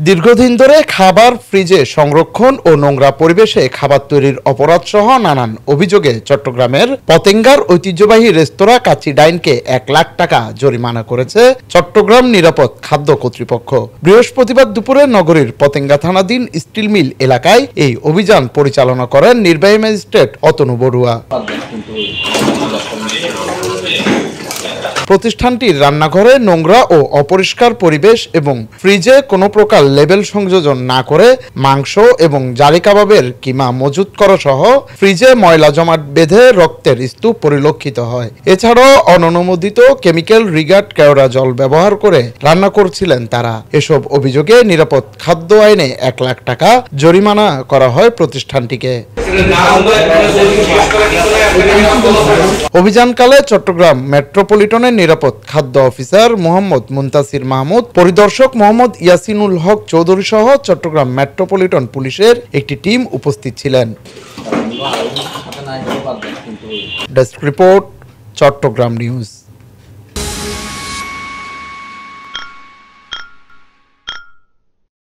দীর্ঘদিন ধরে খাবার ফ্রিজে সংরক্ষণ ও নোংরা পরিবেশে খাবার তৈরির অপরাধ সহ নানান অভিযোগে চট্টগ্রামের পতেঙ্গার ঐতিহ্যবাহী রেস্তোরাঁ কাচ্চি ডাইনকে ১ লাখ টাকা জরিমানা করেছে চট্টগ্রাম নিরাপদ খাদ্য কর্তৃপক্ষ। বৃহস্পতিবার দুপুরে নগরীর পতেঙ্গা থানাধীন স্টিল মিল এলাকায় এই অভিযান পরিচালনা করেন নির্বাহী ম্যাজিস্ট্রেট অতনু বড়ুয়া। প্রতিষ্ঠানটির রান্নাঘরে নোংরা ও অপরিষ্কার পরিবেশ এবং ফ্রিজে কোনো প্রকার লেবেল সংযোজন না করে মাংস এবং জালি কাবাবের কিমা মজুত করা সহ ফ্রিজে ময়লা জমাট বেঁধে রক্তের স্তূপ পরিলক্ষিত হয়। এছাড়াও অননুমোদিত কেমিক্যাল রিগার্ড কেওড়া জল ব্যবহার করে রান্না করছিলেন তারা। এসব অভিযোগে নিরাপদ খাদ্য আইনে ১ লাখ টাকা জরিমানা করা হয় প্রতিষ্ঠানটিকে। অভিযানকালে চট্টগ্রাম মেট্রোপলিটনের নিরাপদ খাদ্য অফিসার মোহাম্মদ মুনতাসির মাহমুদ, পরিদর্শক মোহাম্মদ ইয়াসিনুল হক চৌধুরী সহ চট্টগ্রাম মেট্রোপলিটন পুলিশের একটি টিম উপস্থিত ছিলেন। Desk report, Chattogram news.